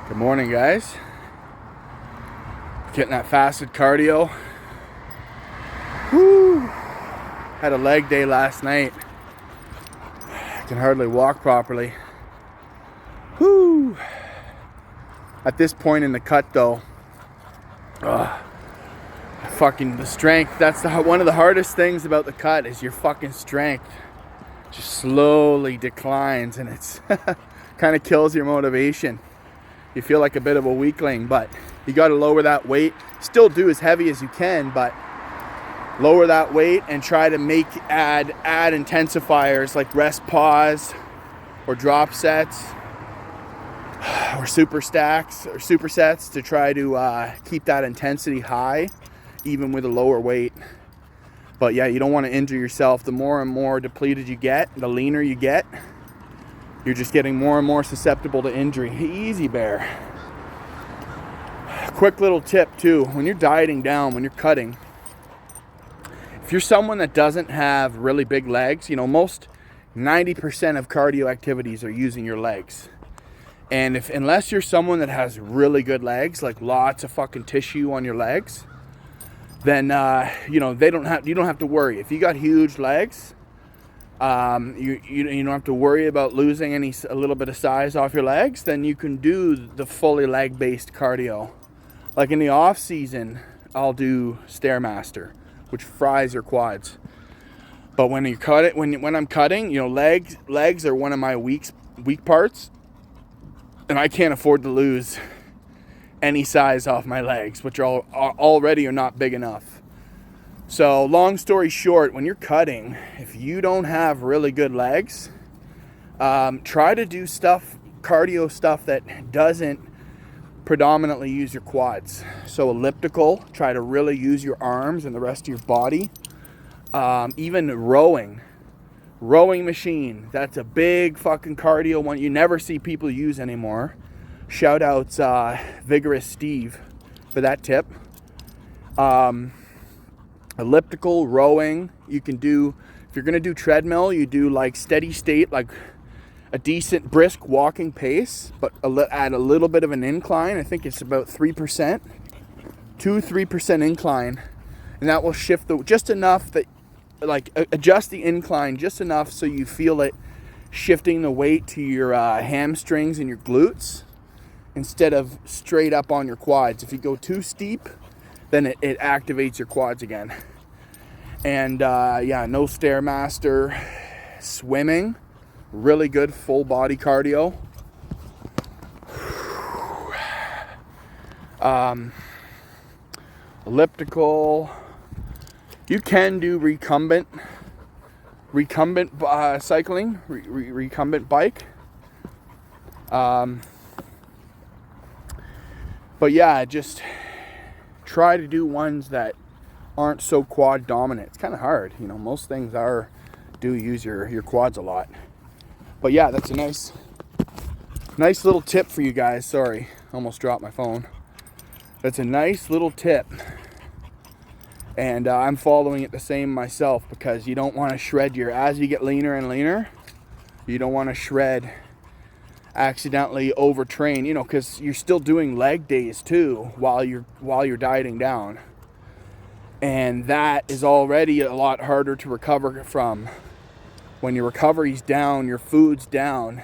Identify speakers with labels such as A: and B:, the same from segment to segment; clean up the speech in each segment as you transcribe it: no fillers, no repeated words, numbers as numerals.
A: Good morning, guys. Getting that fasted cardio. Woo! Had a leg day last night. I can hardly walk properly. Woo! At this point in the cut, though, the strength. That's one of the hardest things about the cut is your fucking strength just slowly declines, and it's kind of kills your motivation. You feel like a bit of a weakling, but you got to lower that weight. Still do as heavy as you can, but lower that weight and try to add intensifiers like rest pause or drop sets or super stacks or supersets to try to keep that intensity high even with a lower weight. But yeah, you don't want to injure yourself. The more and more depleted you get, the leaner you get, you're just getting more and more susceptible to injury. Easy bear. Quick little tip too, when you're dieting down, when you're cutting, if you're someone that doesn't have really big legs, most 90% of cardio activities are using your legs. And unless you're someone that has really good legs, like lots of fucking tissue on your legs, then you don't have to worry. If you got huge legs, you don't have to worry about losing a little bit of size off your legs. Then you can do the fully leg-based cardio. Like in the off season, I'll do Stairmaster, which fries your quads. But when you cut it, when I'm cutting, legs are one of my weak parts, and I can't afford to lose any size off my legs, which are already not big enough. So long story short, when you're cutting, if you don't have really good legs, try to do cardio stuff that doesn't predominantly use your quads. So elliptical, try to really use your arms and the rest of your body. Even rowing machine, that's a big fucking cardio one you never see people use anymore. Shout outs Vigorous Steve for that tip. Elliptical, rowing, you can do, if you're going to do treadmill, you do like steady state, like a decent brisk walking pace, but add a little bit of an incline. I think it's about 3%, 2-3% incline, and that will shift just enough that, like, adjust the incline just enough so you feel it shifting the weight to your hamstrings and your glutes instead of straight up on your quads. If you go too steep, then it activates your quads again. And no Stairmaster. Swimming, really good full body cardio. Elliptical. You can do recumbent cycling, recumbent bike. But yeah, just try to do ones that aren't so quad dominant. It's kind of hard, most things do use your quads a lot. But yeah, that's a nice little tip for you guys. Sorry, almost dropped my phone. That's a nice little tip. And I'm following it the same myself, because you don't want to shred as you get leaner and leaner, you don't want to accidentally overtrain, because you're still doing leg days too while you're dieting down. And that is already a lot harder to recover from. When your recovery's down, your food's down,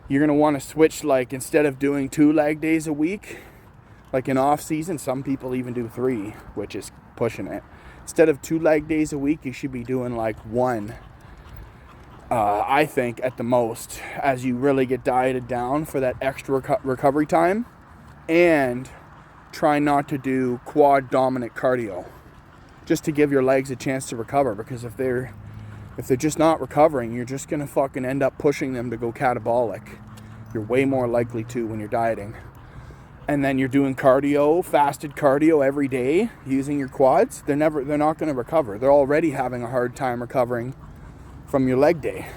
A: you're going to want to switch, like, instead of doing 2 leg days a week, like in off season, some people even do 3, which is pushing it. Instead of 2 leg days a week, you should be doing like 1, I think, at the most, as you really get dieted down for that extra recovery time. And try not to do quad dominant cardio, just to give your legs a chance to recover, because if they're just not recovering, you're just going to fucking end up pushing them to go catabolic. You're way more likely to when you're dieting. And then you're doing fasted cardio every day using your quads, they're not going to recover. They're already having a hard time recovering from your leg day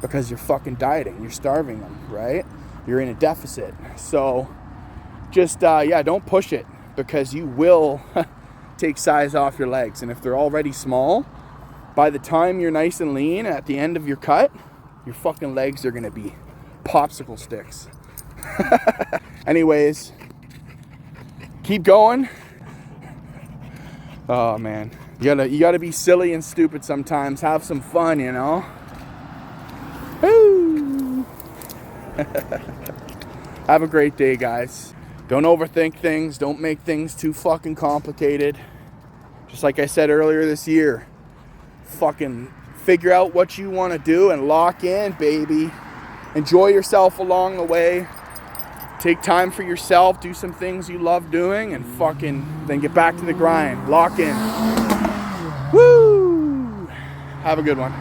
A: because you're fucking dieting. You're starving them, right? You're in a deficit. So just, don't push it, because you will take size off your legs. And if they're already small, by the time you're nice and lean at the end of your cut, your fucking legs are going to be popsicle sticks. Anyways, keep going. Oh man, you gotta be silly and stupid sometimes. Have some fun, you know. Woo! Have a great day, guys. Don't overthink things. Don't make things too fucking complicated. Just like I said earlier this year, fucking figure out what you want to do and lock in, baby. Enjoy yourself along the way. Take time for yourself. Do some things you love doing and fucking then get back to the grind. Lock in. Woo! Have a good one.